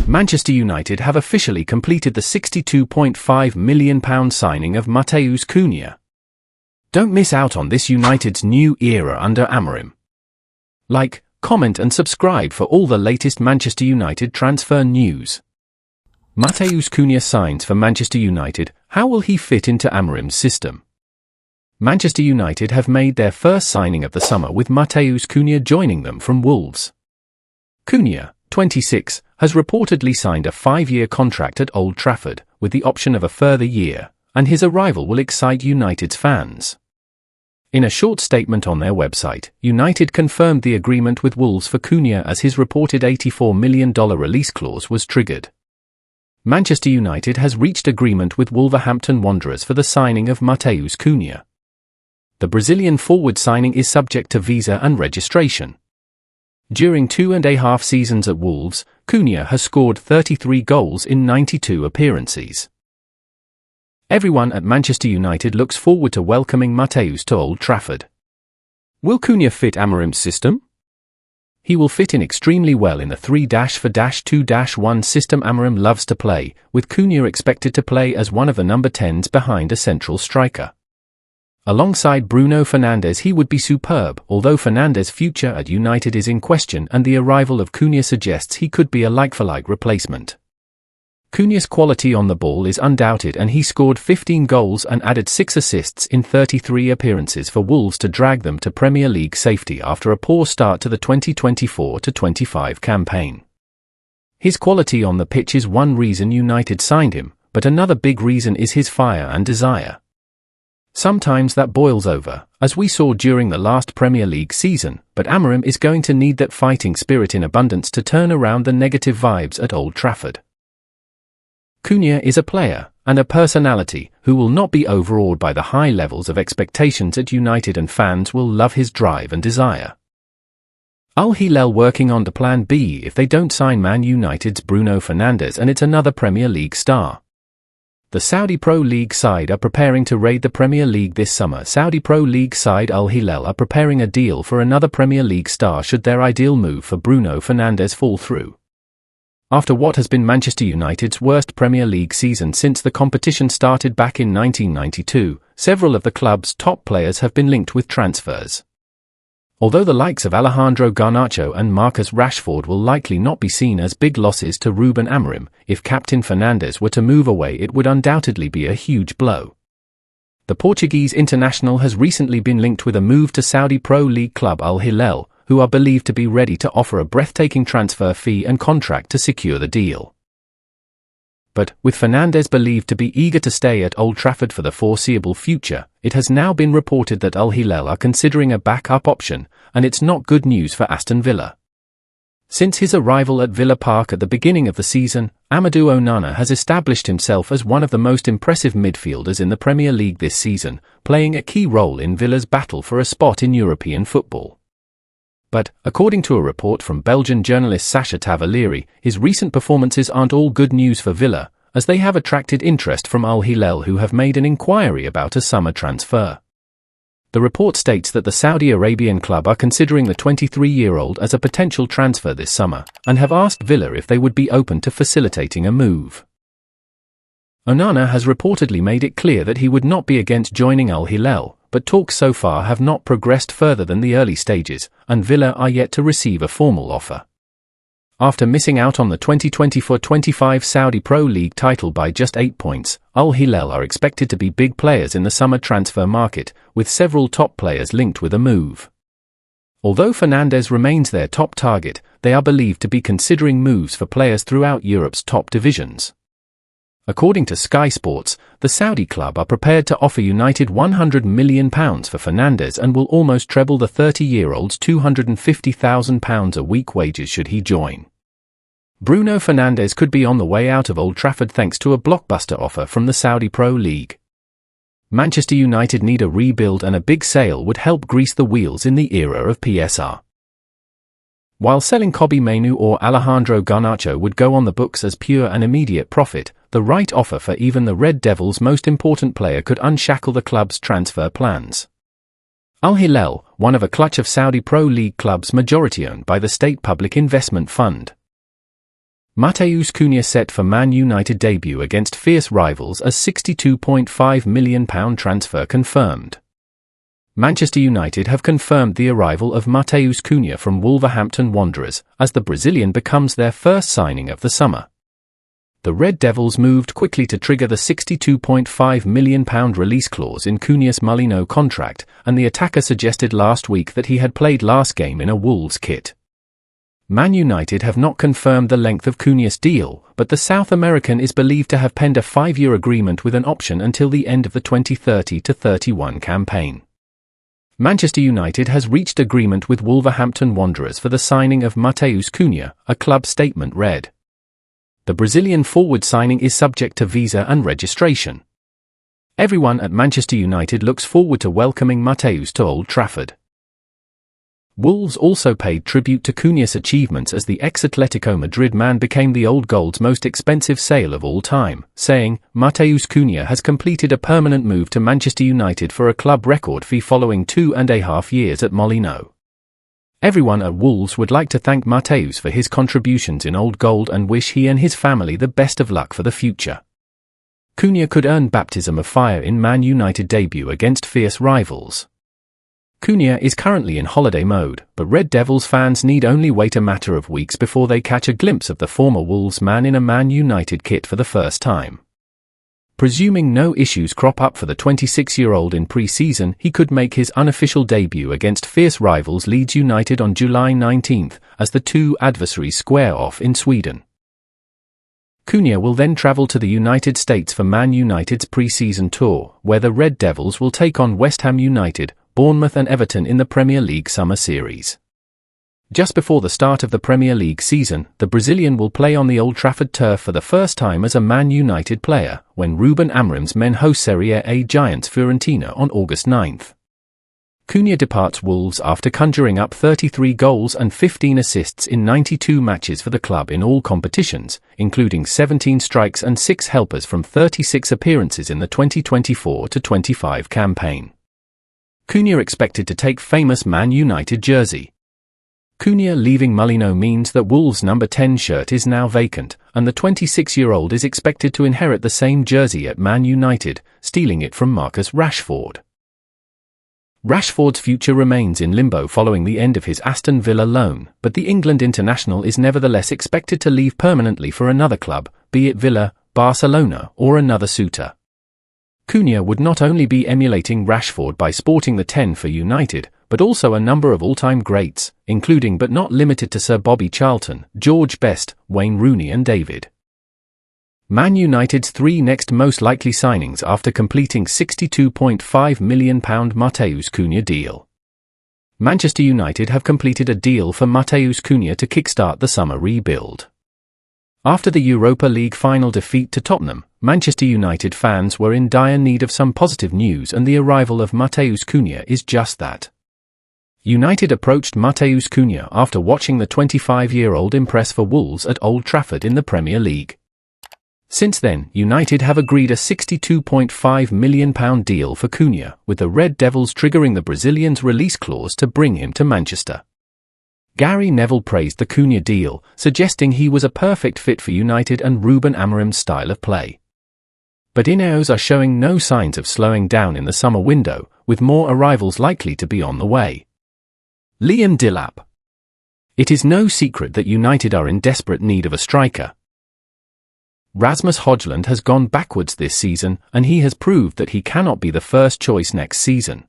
Manchester United have officially completed the £62.5 million signing of Matheus Cunha. Don't miss out on this United's new era under Amorim. Like, comment and subscribe for all the latest Manchester United transfer news. Matheus Cunha signs for Manchester United. How will he fit into Amorim's system? Manchester United have made their first signing of the summer with Matheus Cunha joining them from Wolves. Cunha, 26, has reportedly signed a 5-year contract at Old Trafford, with the option of a further year, and his arrival will excite United's fans. In a short statement on their website, United confirmed the agreement with Wolves for Cunha as his reported $84 million release clause was triggered. Manchester United has reached agreement with Wolverhampton Wanderers for the signing of Matheus Cunha. The Brazilian forward signing is subject to visa and registration. During 2.5 seasons at Wolves, Cunha has scored 33 goals in 92 appearances. Everyone at Manchester United looks forward to welcoming Matheus to Old Trafford. Will Cunha fit Amorim's system? He will fit in extremely well in the 3-4-2-1 system Amorim loves to play, with Cunha expected to play as one of the number 10s behind a central striker. Alongside Bruno Fernandes he would be superb, although Fernandes' future at United is in question and the arrival of Cunha suggests he could be a like-for-like replacement. Cunha's quality on the ball is undoubted and he scored 15 goals and added 6 assists in 33 appearances for Wolves to drag them to Premier League safety after a poor start to the 2024-25 campaign. His quality on the pitch is one reason United signed him, but another big reason is his fire and desire. Sometimes that boils over, as we saw during the last Premier League season, but Amorim is going to need that fighting spirit in abundance to turn around the negative vibes at Old Trafford. Cunha is a player, and a personality, who will not be overawed by the high levels of expectations at United and fans will love his drive and desire. Al Hilal working on to plan B if they don't sign Man United's Bruno Fernandes and it's another Premier League star. The Saudi Pro League side are preparing to raid the Premier League this summer. Saudi Pro League side Al Hilal are preparing a deal for another Premier League star should their ideal move for Bruno Fernandes fall through. After what has been Manchester United's worst Premier League season since the competition started back in 1992, several of the club's top players have been linked with transfers. Although the likes of Alejandro Garnacho and Marcus Rashford will likely not be seen as big losses to Ruben Amorim, if Captain Fernandes were to move away it would undoubtedly be a huge blow. The Portuguese international has recently been linked with a move to Saudi Pro League club Al Hilal, who are believed to be ready to offer a breathtaking transfer fee and contract to secure the deal. But, with Fernandes believed to be eager to stay at Old Trafford for the foreseeable future, it has now been reported that Al Hilal are considering a backup option, and it's not good news for Aston Villa. Since his arrival at Villa Park at the beginning of the season, Amadou Onana has established himself as one of the most impressive midfielders in the Premier League this season, playing a key role in Villa's battle for a spot in European football. But, according to a report from Belgian journalist Sacha Tavolieri, his recent performances aren't all good news for Villa, as they have attracted interest from Al Hilal who have made an inquiry about a summer transfer. The report states that the Saudi Arabian club are considering the 23-year-old as a potential transfer this summer, and have asked Villa if they would be open to facilitating a move. Onana has reportedly made it clear that he would not be against joining Al Hilal, but talks so far have not progressed further than the early stages, and Villa are yet to receive a formal offer. After missing out on the 2024-25 Saudi Pro League title by just 8 points, Al Hilal are expected to be big players in the summer transfer market, with several top players linked with a move. Although Fernandes remains their top target, they are believed to be considering moves for players throughout Europe's top divisions. According to Sky Sports, the Saudi club are prepared to offer United £100 million for Fernandes and will almost treble the 30-year-old's £250,000 a week wages should he join. Bruno Fernandes could be on the way out of Old Trafford thanks to a blockbuster offer from the Saudi Pro League. Manchester United need a rebuild and a big sale would help grease the wheels in the era of PSR. While selling Kobbie Mainoo or Alejandro Garnacho would go on the books as pure and immediate profit, the right offer for even the Red Devils' most important player could unshackle the club's transfer plans. Al Hilal, one of a clutch of Saudi Pro League clubs majority-owned by the State Public Investment Fund. Matheus Cunha set for Man United debut against fierce rivals as £62.5 million transfer confirmed. Manchester United have confirmed the arrival of Matheus Cunha from Wolverhampton Wanderers, as the Brazilian becomes their first signing of the summer. The Red Devils moved quickly to trigger the £62.5 million release clause in Cunha's Molino contract, and the attacker suggested last week that he had played last game in a Wolves kit. Man United have not confirmed the length of Cunha's deal, but the South American is believed to have penned a 5-year agreement with an option until the end of the 2030-31 campaign. Manchester United has reached agreement with Wolverhampton Wanderers for the signing of Matheus Cunha, a club statement read. The Brazilian forward signing is subject to visa and registration. Everyone at Manchester United looks forward to welcoming Matheus to Old Trafford. Wolves also paid tribute to Cunha's achievements as the ex-Atletico Madrid man became the old gold's most expensive sale of all time, saying, Matheus Cunha has completed a permanent move to Manchester United for a club record fee following 2.5 years at Molino. Everyone at Wolves would like to thank Matheus for his contributions in old gold and wish he and his family the best of luck for the future. Cunha could earn baptism of fire in Man United debut against fierce rivals. Cunha is currently in holiday mode, but Red Devils fans need only wait a matter of weeks before they catch a glimpse of the former Wolves man in a Man United kit for the first time. Presuming no issues crop up for the 26-year-old in pre-season, he could make his unofficial debut against fierce rivals Leeds United on July 19, as the two adversaries square off in Sweden. Cunha will then travel to the United States for Man United's pre-season tour, where the Red Devils will take on West Ham United, Bournemouth and Everton in the Premier League Summer Series. Just before the start of the Premier League season, the Brazilian will play on the Old Trafford turf for the first time as a Man United player, when Ruben Amorim's men host Serie A giants Fiorentina on August 9. Cunha departs Wolves after conjuring up 33 goals and 15 assists in 92 matches for the club in all competitions, including 17 strikes and 6 helpers from 36 appearances in the 2024-25 campaign. Cunha expected to take famous Man United jersey. Cunha leaving Molino means that Wolves' number 10 shirt is now vacant, and the 26-year-old is expected to inherit the same jersey at Man United, stealing it from Marcus Rashford. Rashford's future remains in limbo following the end of his Aston Villa loan, but the England international is nevertheless expected to leave permanently for another club, be it Villa, Barcelona, or another suitor. Cunha would not only be emulating Rashford by sporting the 10 for United, but also a number of all-time greats, including but not limited to Sir Bobby Charlton, George Best, Wayne Rooney and David. Man United's 3 next most likely signings after completing £62.5 million Matheus Cunha deal. Manchester United have completed a deal for Matheus Cunha to kickstart the summer rebuild. After the Europa League final defeat to Tottenham, Manchester United fans were in dire need of some positive news, and the arrival of Matheus Cunha is just that. United approached Matheus Cunha after watching the 25-year-old impress for Wolves at Old Trafford in the Premier League. Since then, United have agreed a £62.5 million deal for Cunha, with the Red Devils triggering the Brazilian's release clause to bring him to Manchester. Gary Neville praised the Cunha deal, suggesting he was a perfect fit for United and Ruben Amorim's style of play. But Ineos are showing no signs of slowing down in the summer window, with more arrivals likely to be on the way. Liam Delap. It is no secret that United are in desperate need of a striker. Rasmus Højlund has gone backwards this season, and he has proved that he cannot be the first choice next season.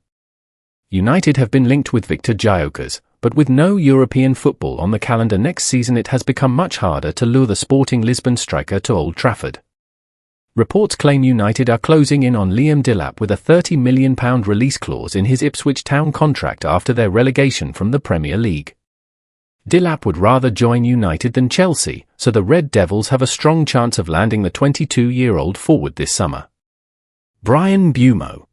United have been linked with Victor Gyökeres, but with no European football on the calendar next season, it has become much harder to lure the Sporting Lisbon striker to Old Trafford. Reports claim United are closing in on Liam Delap with a £30 million release clause in his Ipswich Town contract after their relegation from the Premier League. Delap would rather join United than Chelsea, so the Red Devils have a strong chance of landing the 22-year-old forward this summer. Bryan Mbeumo.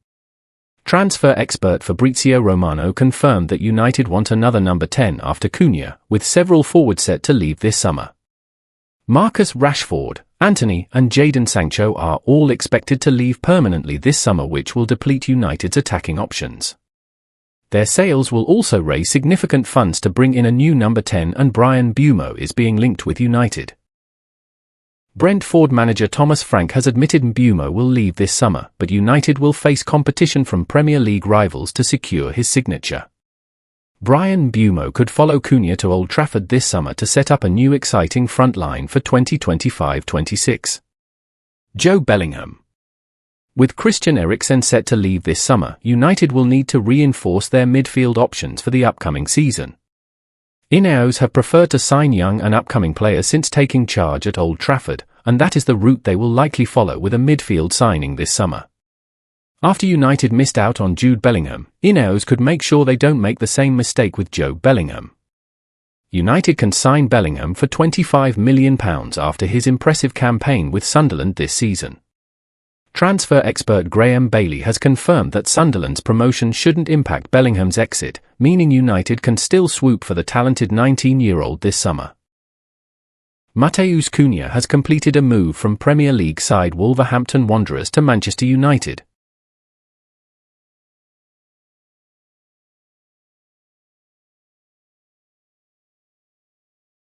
Transfer expert Fabrizio Romano confirmed that United want another number 10 after Cunha, with several forwards set to leave this summer. Marcus Rashford, Antony and Jadon Sancho are all expected to leave permanently this summer, which will deplete United's attacking options. Their sales will also raise significant funds to bring in a new number 10, and Bryan Mbeumo is being linked with United. Brentford manager Thomas Frank has admitted Mbeumo will leave this summer, but United will face competition from Premier League rivals to secure his signature. Bryan Mbeumo could follow Cunha to Old Trafford this summer to set up a new exciting front line for 2025-26. Joe Bellingham. With Christian Eriksen set to leave this summer, United will need to reinforce their midfield options for the upcoming season. Ineos have preferred to sign young and upcoming players since taking charge at Old Trafford, and that is the route they will likely follow with a midfield signing this summer. After United missed out on Jude Bellingham, Ineos could make sure they don't make the same mistake with Joe Bellingham. United can sign Bellingham for £25 million after his impressive campaign with Sunderland this season. Transfer expert Graham Bailey has confirmed that Sunderland's promotion shouldn't impact Bellingham's exit, meaning United can still swoop for the talented 19-year-old this summer. Matheus Cunha has completed a move from Premier League side Wolverhampton Wanderers to Manchester United.